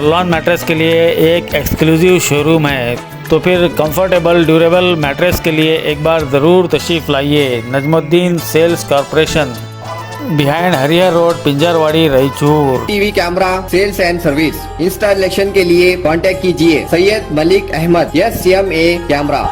Lawn mattress के लिए एक एक्सक्लूसिव शोरूम है, तो फिर कंफर्टेबल ड्यूरेबल मैट्रेस के लिए एक बार ज़रूर तशरीफ़ लाइए। Najmuddin sales corporation, behind Harihar road, Pinjarwadi, Raichur. TV camera sales and service installation के लिए कांटेक्ट कीजिए सैयद मलिक अहमद SMA कैमरा।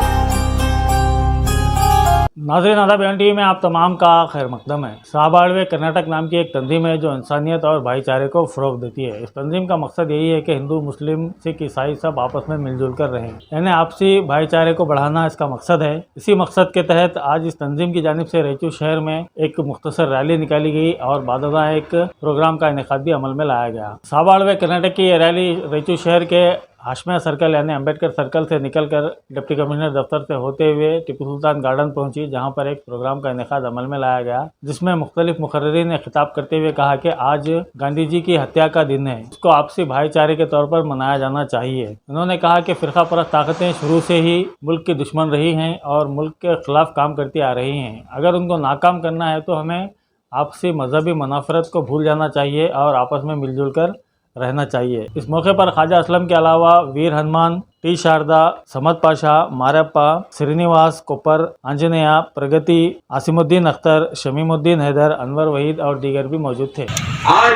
नाज़रीन आदाब, टीवी में आप तमाम का खैर मकदम है। साहबाड़वे कर्नाटक नाम की एक तंजीम है जो इंसानियत और भाईचारे को फ़रोग देती है। इस तंजीम का मकसद यही है कि हिंदू, मुस्लिम, सिख, ईसाई सब आपस में मिलजुल कर रहें, यानी आपसी भाईचारे को बढ़ाना इसका मकसद है। इसी मकसद के तहत आज इस तंजीम की जानिब से रायचूर शहर में एक मुख्तसर रैली निकाली गई और बाददा एक प्रोग्राम का इनेकाद भी अमल में लाया गया। साहबाड़वे कर्नाटक की ये रैली रायचूर शहर के हाशमिया सर्कल यानी अम्बेडकर सर्कल से निकलकर डिप्टी कमिश्नर दफ्तर से होते हुए टिप्पू सुल्तान गार्डन पहुंची, जहां पर एक प्रोग्राम का इनेकाद अमल में लाया गया, जिसमें मुख्तलिफ मुकर्रिरीन ने खिताब करते हुए कहा कि आज गांधी जी की हत्या का दिन है, इसको आपसी भाईचारे के तौर पर मनाया जाना चाहिए। उन्होंने कहा कि फिरका परस्त ताकतें शुरू से ही मुल्क की दुश्मन रही हैं और मुल्क के खिलाफ काम करती आ रही हैं। अगर उनको नाकाम करना है तो हमें आपसी मजहबी मुनाफरत को भूल जाना चाहिए और आपस में मिलजुल कर रहना चाहिए। इस मौके पर ख्वाजा असलम के अलावा वीर हनुमान, टी शारदा, समद पाशा, मारप्पा, श्रीनिवास, कोपर, आंजनेया, प्रगति, आसिमुद्दीन अख्तर, शमीमुद्दीन हैदर, अनवर वहीद और दीगर भी मौजूद थे। आज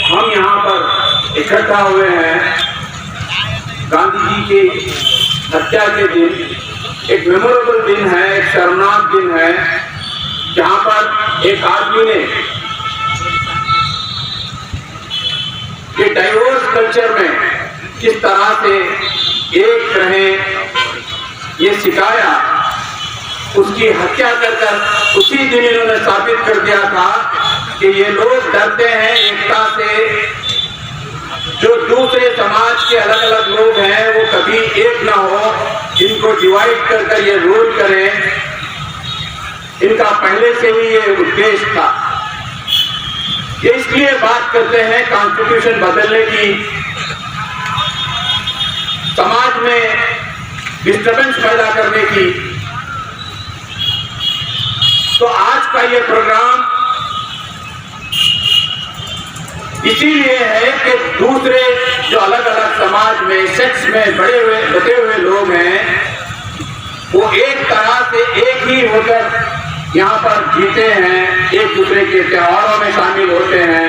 हम यहाँ पर इकट्ठा हुए हैं गांधी जी की हत्या के दिन। एक मेमोरेबल दिन है, एक शर्मनाक दिन है, जहाँ पर एक आदमी ने ये डाइवर्स कल्चर में किस तरह से एक रहें ये सिखाया। उसकी हत्या कर उसी दिन इन्होंने साबित कर दिया था कि ये लोग डरते हैं एकता से। जो दूसरे समाज के अलग अलग लोग हैं वो कभी एक ना हो, इनको डिवाइड कर ये रूल करें, इनका पहले से ही ये उद्देश्य था। ये इसलिए बात करते हैं कॉन्स्टिट्यूशन बदलने की, समाज में डिस्टर्बेंस पैदा करने की। तो आज का ये प्रोग्राम इसीलिए है कि दूसरे जो अलग अलग समाज में सेक्स में बटे हुए लोग हैं वो एक तरह से एक ही होकर यहाँ पर जीते हैं, एक दूसरे के त्योहारों में शामिल होते हैं,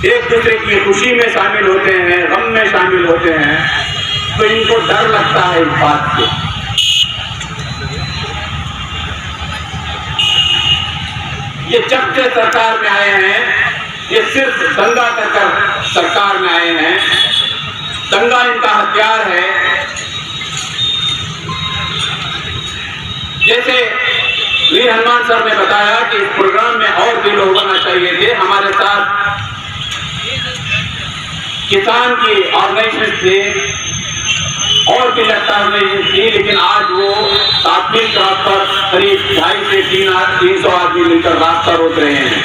एक दूसरे की खुशी में शामिल होते हैं, गम में शामिल होते हैं। तो इनको डर लगता है इस बात से। ये जब से सरकार में आए हैं, ये सिर्फ दंगा कर सरकार में आए हैं। दंगा इनका हथियार है। जैसे वीर हनुमान सर ने बताया कि इस प्रोग्राम में और भी लोग आना चाहिए थे। हमारे साथ किसान की ऑर्गेनाइजेशन थे और भी लगता ऑर्गेनाइजेशन थी, लेकिन आज वो सार्वजनिक तौर पर करीब 250 से 300 आदमी मिलकर रास्ता रोक रहे हैं।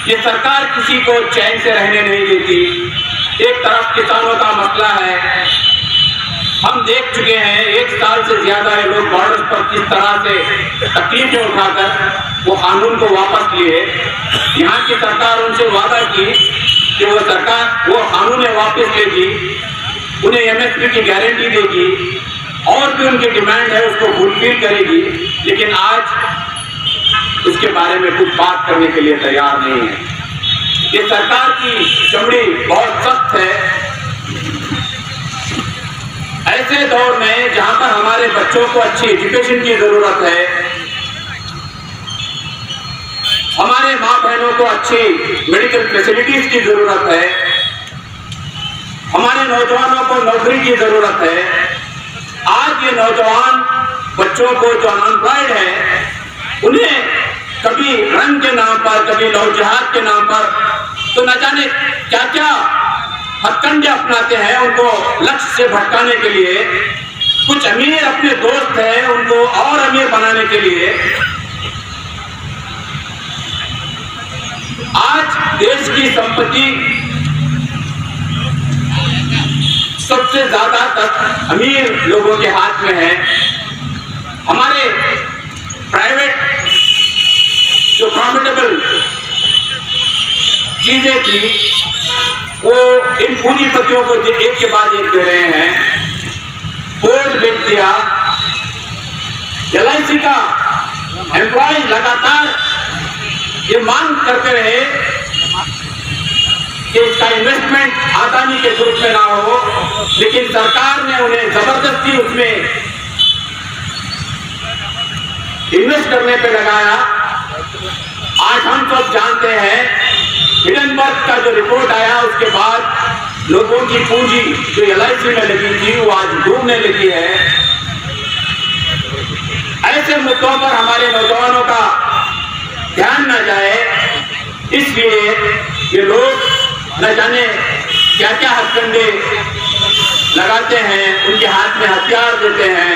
ये सरकार किसी को चैन से रहने नहीं देती। एक तरफ किसानों का मसला है, हम देख चुके हैं 1 साल से ज्यादा ये लोग बॉर्डर पर किस तरह से तकलीफें उठाकर वो कानून को वापस लिए। यहाँ की सरकार उनसे वादा की कि वो सरकार वो कानून वापस लेगी, उन्हें MSP की गारंटी देगी और भी उनकी डिमांड है उसको फुलफिल करेगी, लेकिन आज उसके बारे में कुछ बात करने के लिए तैयार नहीं है। ये सरकार की चमड़ी बहुत सख्त है। ऐसे दौर में जहां पर हमारे बच्चों को अच्छी एजुकेशन की जरूरत है, हमारे माँ बहनों को अच्छी मेडिकल फैसिलिटीज की जरूरत है, हमारे नौजवानों को नौकरी की जरूरत है, आज ये नौजवान बच्चों को जो अनएम्प्लॉयड है उन्हें कभी रंग के नाम पर, कभी लव जिहाद के नाम पर तो न जाने क्या क्या हथकंडे अपनाते हैं उनको लक्ष्य से भटकाने के लिए। कुछ अमीर अपने दोस्त हैं उनको और अमीर बनाने के लिए। आज देश की संपत्ति सबसे ज्यादा तक अमीर लोगों के हाथ में है। हमारे प्राइवेट जो प्रॉफिटेबल चीजें थी वो इन पूंजीपतियों को एक के बाद एक दे रहे हैं। पोर्ट बेच दिया, LIC का एम्प्लॉय लगातार ये मांग करते रहे कि इसका इन्वेस्टमेंट आसानी के ग्रुप में ना हो, लेकिन सरकार ने उन्हें जबरदस्ती उसमें इन्वेस्ट करने पे लगाया। आज हम सब जानते हैं हिडनबर्ग का जो रिपोर्ट आया उसके बाद लोगों की पूंजी जो LIC में लगी थी वो आज डूबने लगी है। ऐसे मुद्दों पर हमारे नौजवानों का ध्यान न जाए, इसलिए ये लोग न जाने क्या क्या हथकंडे लगाते हैं, उनके हाथ में हथियार देते हैं,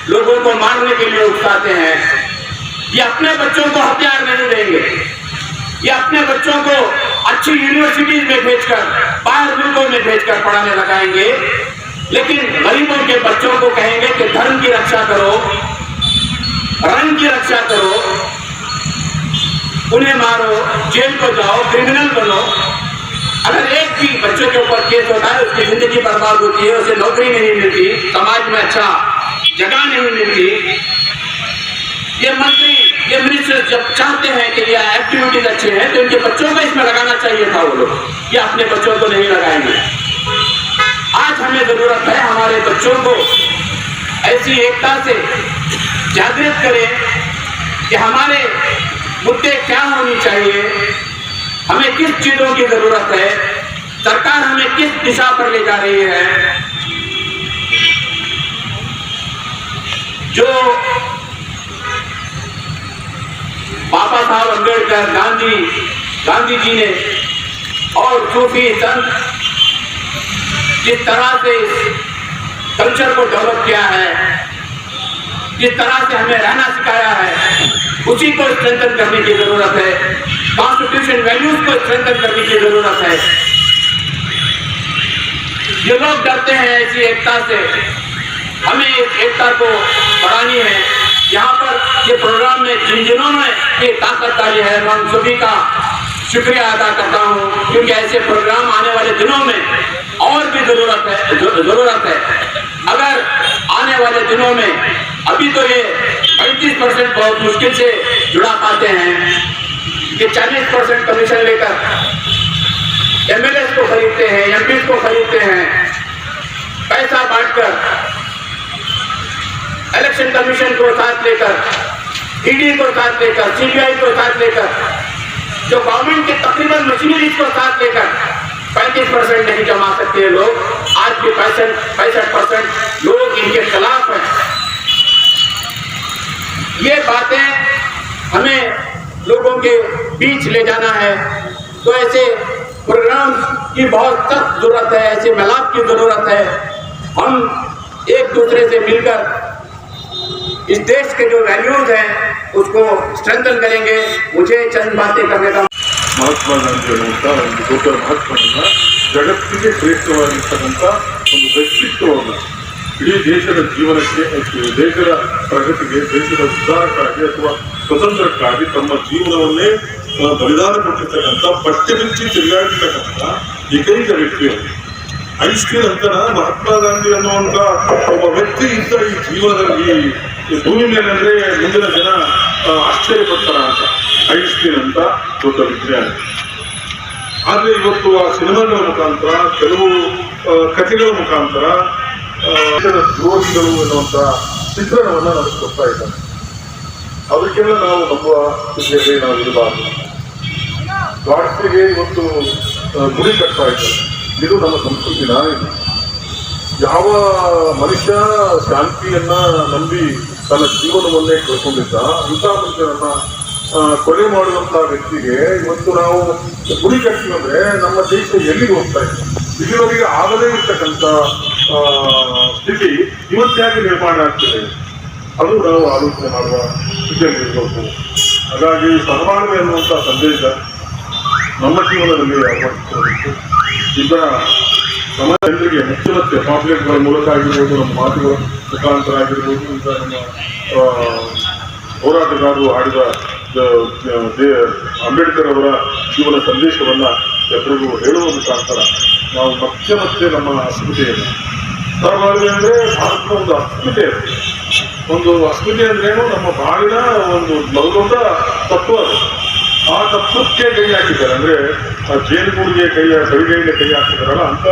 लोगों को मारने के लिए उकसाते हैं। ये अपने बच्चों को हथियार नहीं देंगे, ये अपने बच्चों को अच्छी यूनिवर्सिटीज में भेजकर, बाहर मुल्कों में भेजकर पढ़ाने लगाएंगे, लेकिन गरीबों के बच्चों को कहेंगे कि धर्म की रक्षा करो, रंग की रक्षा करो, उन्हें मारो, जेल को जाओ, क्रिमिनल बनो। अगर एक भी बच्चे के ऊपर केस होता है उसकी जिंदगी बर्बाद होती है, उसे नौकरी नहीं मिलती, समाज में अच्छा जगह नहीं मिलती। ये मंत्री, ये मिनिस्टर जब चाहते हैं कि ये एक्टिविटीज अच्छे हैं तो इनके बच्चों को इसमें लगाना चाहिए था, वो लोग ये अपने बच्चों को नहीं लगाएंगे। आज हमें जरूरत है हमारे बच्चों को ऐसी एकता से जागृत करें कि हमारे मुद्दे क्या होनी चाहिए, हमें किस चीजों की जरूरत है, सरकार हमें किस दिशा पर ले जा रही है। जो बाबा साहब अम्बेडकर, गांधी जी ने और सूफी संत जिस तरह से इस कल्चर को डेवलप किया है, जिस तरह से हमें रहना सिखाया है, उसी को स्ट्रेंथन करने की जरूरत है। कॉन्स्टिट्यूशन वैल्यूज को स्ट्रेंथन करने की जरूरत है। ये लोग डरते हैं ऐसी एकता से, हमें इस एकता को बढ़ानी है। यहाँ पर ये प्रोग्राम में जिन्होंने ये ताकत डाली है, मैं उन सभी का शुक्रिया अदा करता हूँ, क्योंकि ऐसे प्रोग्राम आने वाले दिनों में और भी जरूरत है। अगर आने वाले दिनों में, अभी तो ये 35% बहुत मुश्किल से जुड़ा पाते हैं, ये 40% कमीशन लेकर MLAs को खरीदते हैं, MPs को खरीदते हैं, पैसा बांटकर इलेक्शन कमीशन को साथ लेकर, ED को साथ लेकर, CBI को साथ लेकर, जो गवर्नमेंट के तकरीबन मशीनरी को साथ लेकर 35% नहीं जमा सकते लोग। आज भी 65% लोग इनके खिलाफ हैं। ये बातें हमें लोगों के बीच ले जाना है, तो ऐसे प्रोग्राम की बहुत सख्त जरूरत है, ऐसे मिलाप की जरूरत है। हम एक दूसरे से मिलकर इस देश के जो वैल्यूज हैं उसको स्ट्रेंथन करेंगे। मुझे चंद बातें करने का ಮಹಾತ್ಮ ಗಾಂಧಿ ಅನ್ನುವಂಥ ಒಂದು ದೊಡ್ಡ ಮಹಾತ್ಮನನ್ನ ಜಗತ್ತಿಗೆ ಶ್ರೇಷ್ಠವಾಗಿರ್ತಕ್ಕಂಥ ಒಂದು ವ್ಯಕ್ತಿತ್ವವನ್ನು ಇಡೀ ದೇಶದ ಜೀವನಕ್ಕೆ, ದೇಶದ ಪ್ರಗತಿಗೆ, ದೇಶದ ಉದ್ಧಾರಕ್ಕಾಗಿ ಅಥವಾ ಸ್ವತಂತ್ರಕ್ಕಾಗಿ ತಮ್ಮ ಜೀವನವನ್ನೇ ಬಲಿದಾನ ಕೊಟ್ಟಿರ್ತಕ್ಕಂಥ, ಬಟ್ಟೆ ಬಿಚ್ಚಿ ತಿರುಗಾಡಿರ್ತಕ್ಕಂಥ ಏಕೈಕ ವ್ಯಕ್ತಿಯವರು. ಐನ್ಸ್ಟೀನ್ ಅಂತ ಮಹಾತ್ಮ ಗಾಂಧಿ ಅನ್ನುವಂಥ ಒಬ್ಬ ವ್ಯಕ್ತಿ ಇದ್ದ ಈ ಜೀವನದಲ್ಲಿ, ಈ ಭೂಮಿ ಮೇಲೆ ಅಂದರೆ ಮುಂದಿನ ಜನ ಆಶ್ಚರ್ಯಪಡ್ತಾರ ಅಂತ ಐನ್ಸ್ಟೀನ್ ಅಂತ ದೊಡ್ಡ ವಿಜ್ಞಾನಿ. ಆದರೆ ಇವತ್ತು ಆ ಸಿನಿಮಾಗಳ ಮುಖಾಂತರ, ಕೆಲವು ಕಥೆಗಳ ಮುಖಾಂತರ ದ್ರೋಹಿಗಳು ಎನ್ನುವಂಥ ಚಿತ್ರಣವನ್ನು ನಮಗೆ ಕೊಡ್ತಾ ಇದ್ದಾರೆ. ಅದಕ್ಕೆಲ್ಲ ನಾವು ನಂಬುವ ಸ್ಥಿತಿಯಲ್ಲಿ ನಾವು ಇರಬಾರ್ದು. ಗಾಡ್ಸ್ಗೆ ಇವತ್ತು ಗುಡಿ ಕಟ್ತಾ ಇದ್ದಾರೆ. ಇದು ನಮ್ಮ ಸಂಸ್ಕೃತಿ. ನಾನಿದೆ ಯಾವ ಮನುಷ್ಯ ಶಾಂತಿಯನ್ನ ನಂಬಿ ತನ್ನ ಜೀವನವನ್ನೇ ಕಳ್ಕೊಂಡಿದ್ದ ಅಂಥ ಮನುಷ್ಯನನ್ನ ಕೊಲೆ ಮಾಡುವಂಥ ವ್ಯಕ್ತಿಗೆ ಇವತ್ತು ನಾವು ಗುಡಿ ಕಟ್ತೀವಂದ್ರೆ ನಮ್ಮ ದೇಶ ಎಲ್ಲಿಗೆ ಹೋಗ್ತಾ ಇದೆ? ಇಲ್ಲಿವರೆಗೆ ಆಗದೇ ಇರ್ತಕ್ಕಂಥ ಸ್ಥಿತಿ ಇವತ್ತಾಗಿ ನಿರ್ಮಾಣ ಆಗ್ತಿದೆ. ಅದು ನಾವು ಆಲೋಚನೆ ಮಾಡುವ ಸ್ಥಿತಿಯಲ್ಲಿ ಇರಬೇಕು. ಹಾಗಾಗಿ ಸಹಬಾಳ್ವೆ ಅನ್ನುವಂಥ ಸಂದೇಶ ನಮ್ಮ ಜೀವನದಲ್ಲಿ ಅಳವಡಿಸಿಕೊಳ್ಳಬೇಕು. ಈಗ ನಮ್ಮ ಜನರಿಗೆ ಮುಖ್ಯಮಂತ್ರಿ ಪಾಂಪ್ಲೆಟ್ಗಳ ಮೂಲಕ ಆಗಿರ್ಬೋದು, ನಮ್ಮ ಮಾತುಗಳ ಮುಖಾಂತರ ಆಗಿರ್ಬೋದು, ಈಗ ನಮ್ಮ ಹೋರಾಟಗಾರರು ಆಡಿದ ಅಂಬೇಡ್ಕರ್ ಅವರ ಜೀವನ ಸಂದೇಶವನ್ನು ಎಲ್ರಿಗೂ ಹೇಳುವ ಮುಖಾಂತರ ನಾವು ಮತ್ತೆ ಮತ್ತೆ ನಮ್ಮ ಅಸ್ಮಿತೆಯನ್ನು ಸಹಬಾಳ್ವೆ ಅಂದರೆ ಭಾರತದ ಒಂದು ಅಸ್ಮಿತೆ ಅದು. ಒಂದು ಅಸ್ಮಿತೆ ಅಂದ್ರೇನು, ನಮ್ಮ ಬಾಳಿನ ಒಂದು ದೊಡ್ಡ ತತ್ವ ಅದು. ಆ ತತ್ವಕ್ಕೆ ಕೈ ಹಾಕಿದ್ದಾರೆ, ಅಂದರೆ ಆ ಜೇನುಗೂಡಿಗೆ ಬರಿಗೈಗೆ ಕೈ ಹಾಕಿದಾರಲ್ಲ ಅಂತ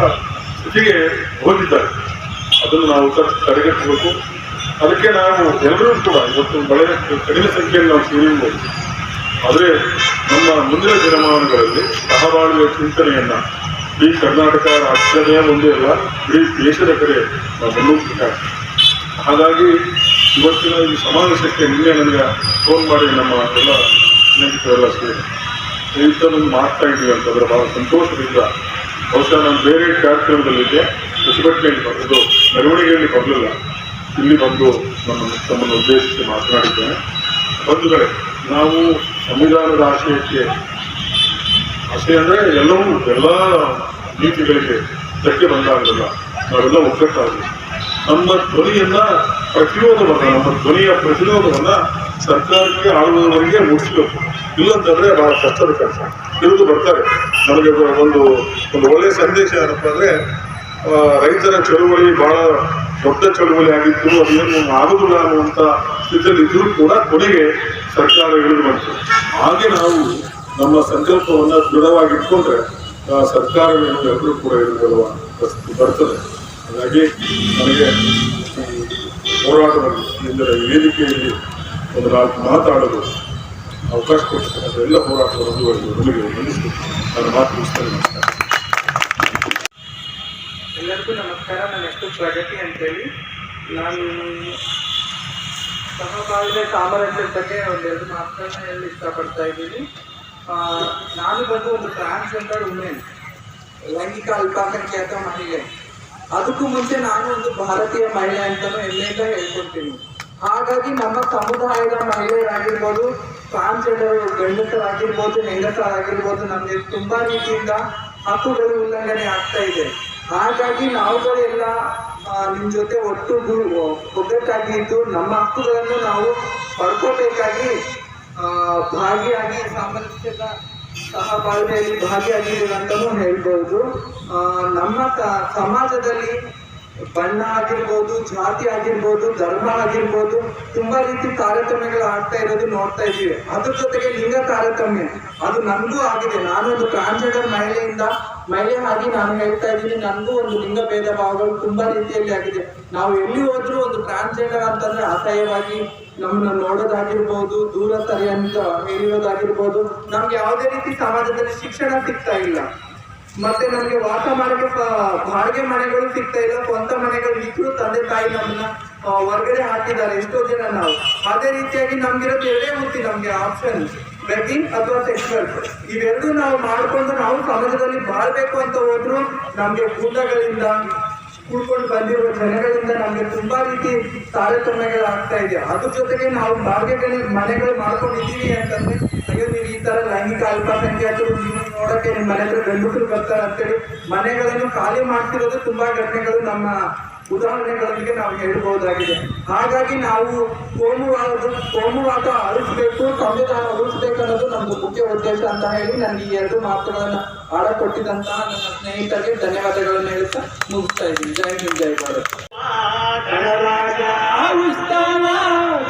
ಸ್ಥಿತಿಗೆ ಹೋಗಿದ್ದಾರೆ. ಅದನ್ನು ನಾವು ತಡೆಗಟ್ಟಬೇಕು. ಅದಕ್ಕೆ ನಾವು ಎಲ್ಲರೂ ಕೂಡ ಇವತ್ತು ಬಹಳ ಕಡಿಮೆ ಸಂಖ್ಯೆಯಲ್ಲಿ ನಾವು ಸೇರಿರ್ಬೋದು, ಆದರೆ ನಮ್ಮ ಮುಂದಿನ ದಿನಮಾನಗಳಲ್ಲಿ ಸಹಬಾಳ್ವೆಯ ಚಿಂತನೆಯನ್ನು ಇಡೀ ಕರ್ನಾಟಕ ರಾಜ್ಯದ ಒಂದೇ ಅಲ್ಲ, ಇಡೀ ದೇಶದ ಕಡೆ ನಾವು ಮುನ್ನೂಡಬೇಕಾಗ್ತದೆ. ಹಾಗಾಗಿ ಇವತ್ತಿನ ಈ ಸಮಾವೇಶಕ್ಕೆ ನಿನ್ನೆ ನನಗೆ ಫೋನ್ ಮಾಡಿ ನಮ್ಮ ಎಲ್ಲ ಸ್ನೇಹಿತರೆಲ್ಲ ಸೇರಿ ಸ್ನೇಹಿತರನ್ನು ಮಾಡ್ತಾ ಇದ್ದೀವಿ ಅಂತಂದರೆ ಭಾಳ ಸಂತೋಷದಿಂದ. ಬಹುಶಃ ನಾನು ಬೇರೆ ಕಾರ್ಯಕ್ರಮದಲ್ಲಿದ್ದೆ, ಪ್ರತಿಭಟನೆಯಲ್ಲಿ ಬಂದು ಮೆರವಣಿಗೆಯಲ್ಲಿ ಬರಲಿಲ್ಲ, ಇಲ್ಲಿ ಬಂದು ತಮ್ಮನ್ನು ಉದ್ದೇಶಿಸಿ ಮಾತನಾಡಿದ್ದೇನೆ. ಬಂಧುಗಳೇ, ನಾವು ಸಂವಿಧಾನದ ಆಶಯಕ್ಕೆ, ಆಶಯ ಅಂದರೆ ಎಲ್ಲವೂ ಎಲ್ಲ ನೀತಿಗಳಿಗೆ ಧಕ್ಕೆ ಬಂದಾಗಲಿಲ್ಲ, ನಾವೆಲ್ಲ ಒಗ್ಗಟ್ಟಾಗಲಿ. ನಮ್ಮ ಧ್ವನಿಯನ್ನ ನಮ್ಮ ಧ್ವನಿಯ ಪ್ರತಿರೋಧವನ್ನ ಸರ್ಕಾರಕ್ಕೆ ಆಳುವವರೆಗೆ ಮುಗಿಸ್ಬೇಕು. ಇಲ್ಲಂತಂದ್ರೆ ಬಹಳ ಕಷ್ಟದ ಕೆಲಸ. ತಿಳಿದು ಬರ್ತಾರೆ. ನಮಗೆ ಒಂದು ಒಳ್ಳೆಯ ಸಂದೇಶ ಏನಪ್ಪ ಅಂದರೆ, ರೈತರ ಚಳುವಳಿ ಬಹಳ ದೊಡ್ಡ ಚಳುವಳಿ ಆಗಿತ್ತು, ಅದೇನು ಆಗುದಿಲ್ಲ ಅನ್ನುವಂಥ ಸ್ಥಿತಿಯಲ್ಲಿ ಇದ್ರೂ ಕೂಡ ಕೊನೆಗೆ ಸರ್ಕಾರ ಇಳಿದು ಬಂತು. ಹಾಗೆ ನಾವು ನಮ್ಮ ಸಂಕಲ್ಪವನ್ನು ದೃಢವಾಗಿಟ್ಕೊಂಡ್ರೆ ಸರ್ಕಾರವೇನು ಎಲ್ಲರೂ ಕೂಡ ಇಳಿದುಕೊಳ್ಳುವ ಪರಿಸ್ಥಿತಿ ಬರ್ತದೆ. ಹಾಗಾಗಿ ನನಗೆ ಈ ಹೋರಾಟದಲ್ಲಿ ಅಂದರೆ ವೇದಿಕೆಯಲ್ಲಿ ಒಂದು ನಾಲ್ಕು ಮಾತಾಡಲು ಅವಕಾಶ ಕೊಡ್ತಕ್ಕಂಥ ಎಲ್ಲ ಹೋರಾಟದ ಬಂಧುಗಳಿಗೆ ನಿಲ್ಲಿಸಿ ನಾನು ಮಾತು ಮುಗಿಸ್ತೇನೆ. ನಮಸ್ಕಾರ. ಎಲ್ಲರಿಗೂ ನಮಸ್ಕಾರ. ನನ್ನ ಹೆಸರು ಪ್ರಗತಿ ಅಂತೇಳಿ. ನಾನು ಸಹಬಾಳ್ವೆ ಸಾಮರಸ್ಯದ ಬಗ್ಗೆ ಒಂದೆರಡು ಮಾತುಗಳನ್ನ ಹೇಳಿ ಇಷ್ಟಪಡ್ತಾ ಇದ್ದೀನಿ. ನಾನು ಬಂದು ಒಂದು ಟ್ರಾನ್ಸ್ಜೆಂಡರ್ ವುಮೆನ್, ಲೈಂಗಿಕ ಅಲ್ಪಸಂಖ್ಯಾತ ಮಹಿಳೆ. ಅದಕ್ಕೂ ಮುಂಚೆ ನಾನು ಒಂದು ಭಾರತೀಯ ಮಹಿಳೆ ಅಂತಲೂ ಹೆಮ್ಮೆಯಿಂದ ಹೇಳ್ಕೊಳ್ತೀನಿ. ಹಾಗಾಗಿ ನಮ್ಮ ಸಮುದಾಯದ ಮಹಿಳೆಯರಾಗಿರ್ಬೋದು, ಟ್ರಾನ್ಸ್ಜೆಂಡರ್ ಗಂಡಸರಾಗಿರ್ಬೋದು, ಹೆಂಗಸರಾಗಿರ್ಬೋದು, ನಮಗೆ ತುಂಬಾ ರೀತಿಯಿಂದ ಹಕ್ಕುಗಳು ಉಲ್ಲಂಘನೆ ಆಗ್ತಾ ಇದೆ. ಹಾಗಾಗಿ ನಾವುಗಳೆಲ್ಲ ನಿಮ್ಮ ಜೊತೆ ಒಗ್ಗಟ್ಟಾಗಿ ಇದ್ದು ನಮ್ಮ ಹಕ್ಕುಗಳನ್ನು ನಾವು ಪಡ್ಕೋಬೇಕಾಗಿ ಭಾಗಿಯಾಗಿ ಸಾಮರಸ್ಯದ ಸಹಬಾಳ್ವೆಯಲ್ಲಿ ಭಾಗಿಯಾಗಿದ್ದೀವಿ ಅಂತಲೂ ಹೇಳ್ಬೋದು. ನಮ್ಮ ಸಮಾಜದಲ್ಲಿ ಬಣ್ಣ ಆಗಿರ್ಬೋದು, ಜಾತಿ ಆಗಿರ್ಬೋದು, ಧರ್ಮ ಆಗಿರ್ಬೋದು, ತುಂಬಾ ರೀತಿ ತಾರತಮ್ಯಗಳು ಆಗ್ತಾ ಇರೋದು ನೋಡ್ತಾ ಇದ್ದೀವಿ. ಅದ್ರ ಜೊತೆಗೆ ಲಿಂಗ ತಾರತಮ್ಯ ಅದು ನನಗೂ ಆಗಿದೆ. ನಾನು ಒಂದು ಟ್ರಾನ್ಸ್ಜೆಂಡರ್ ಮಹಿಳೆ ಆಗಿ ನಾನು ಹೇಳ್ತಾ ಇದ್ದೀನಿ, ನನಗೂ ಒಂದು ಲಿಂಗ ಭೇದ ಭಾವಗಳು ತುಂಬಾ ರೀತಿಯಲ್ಲಿ ಆಗಿದೆ. ನಾವು ಎಲ್ಲಿ ಹೋದ್ರೂ ಒಂದು ಟ್ರಾನ್ಸ್ಜೆಂಡರ್ ಅಂತಂದ್ರೆ ಅಸಹ್ಯವಾಗಿ ನಮ್ಮನ್ನ ನೋಡೋದಾಗಿರ್ಬೋದು, ದೂರ ಸರಿ ಅಂತ ಹೇಳಿರೋದಾಗಿರ್ಬೋದು. ನಮ್ಗೆ ಯಾವುದೇ ರೀತಿ ಸಮಾಜದಲ್ಲಿ ಶಿಕ್ಷಣ ಸಿಗ್ತಾ ಇಲ್ಲ. ಮತ್ತೆ ನಮ್ಗೆ ವಾಸ ಮಾಡಕ್ಕೆ ಬಾಡಿಗೆ ಮನೆಗಳು ಸಿಗ್ತಾ ಇಲ್ಲ. ಸ್ವಂತ ಮನೆಗಳು ಇದ್ರು ತಂದೆ ತಾಯಿ ನಮ್ಮನ್ನ ಹೊರಗಡೆ ಹಾಕಿದ್ದಾರೆ ಎಷ್ಟೋ ಜನ. ನಾವು ಅದೇ ರೀತಿಯಾಗಿ ನಮ್ಗಿರೋದು ಎರಡೇ ಮುಕ್ತಿ, ನಮ್ಗೆ ಆಪ್ಷನ್ ಬೆಗ್ಗಿಂಗ್ ಅಥವಾ ಸೆಕ್ಸುವಲ್. ಇವೆರಡೂ ನಾವು ಮಾಡ್ಕೊಂಡು ನಾವು ಸಮಾಜದಲ್ಲಿ ಬಾಳ್ಬೇಕು ಅಂತ ಹೋದ್ರು ನಮ್ಗೆ ಗೂಂಡಗಳಿಂದ ಕೂಡ್ಕೊಂಡು ಬಂದಿರುವ ಜನಗಳಿಂದ ನಮ್ಗೆ ತುಂಬಾ ರೀತಿ ತಾರತಮ್ಯಗಳಾಗ್ತಾ ಇದೆ. ಅದ್ರ ಜೊತೆಗೆ ನಾವು ಬಾಡಿಗೆ ಮನೆಗಳು ಮಾಡ್ಕೊಂಡಿದ್ದೀವಿ ಅಂತಂದ್ರೆ, ಅಯ್ಯೋ ನೀವು ಈ ತರ ಲೈಂಗಿಕ ಅಲ್ಪಸಂಖ್ಯಾತರು ನೀವು ನೋಡಕ್ಕೆ ನಿಮ್ಮ ಮನೆ ಹತ್ರ ಗಂಡಸರು ಬರ್ತಾರೆ ಅಂತೇಳಿ ಮನೆಗಳನ್ನು ಖಾಲಿ ಮಾಡ್ತಿರೋದು ತುಂಬಾ ಘಟನೆಗಳು ನಮ್ಮ ಉದಾಹರಣೆಗಳೊಂದಿಗೆ ನಾವು ಹೇಳ್ಬಹುದಾಗಿದೆ. ಹಾಗಾಗಿ ನಾವು ಕೋಮುವಾದ ಅಳಿಸ್ಬೇಕು, ಸಂವಿಧಾನ ಉಳಿಸ್ಬೇಕು ಅನ್ನೋದು ನಮ್ದು ಮುಖ್ಯ ಉದ್ದೇಶ ಅಂತ ಹೇಳಿ ನನಗೆ ಈ ಎರಡು ಮಾತುಗಳನ್ನ ಆಡಕೊಟ್ಟಿದಂತಹ ನನ್ನ ಸ್ನೇಹಿತರಿಗೆ ಧನ್ಯವಾದಗಳನ್ನು ಹೇಳ್ತಾ ಮುಗಿಸ್ತಾ ಇದ್ದೀನಿ. ಜೈ ಹಿಂದ್, ಜೈ ಭಾರತ್. ಗಣರಾಜ್ಯ ಉತ್ಸವ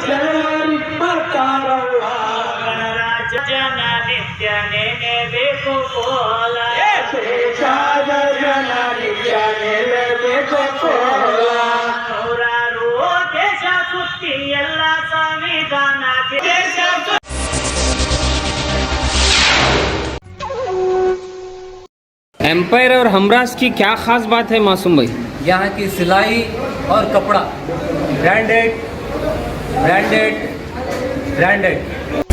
ಜನವರಿ 26 ಗಣರಾಜ್ಯ ಜನ ನಿತ್ಯ ನೆನೆಬೇಕು ಕೋಲ, ದೇಶದ ಜನ ನಿತ್ಯ ನೆನೆಬೇಕು ಕೋಲ. ನೂರಾರು ದೇಶ ಸುತ್ತಿ ಎಲ್ಲ ಸಂವಿಧಾನ ದೇಶ एम्पायर और हमराज की क्या खास बात है मासूम भाई? यहाँ की सिलाई और कपड़ा ब्रांडेड ब्रांडेड ब्रांडेड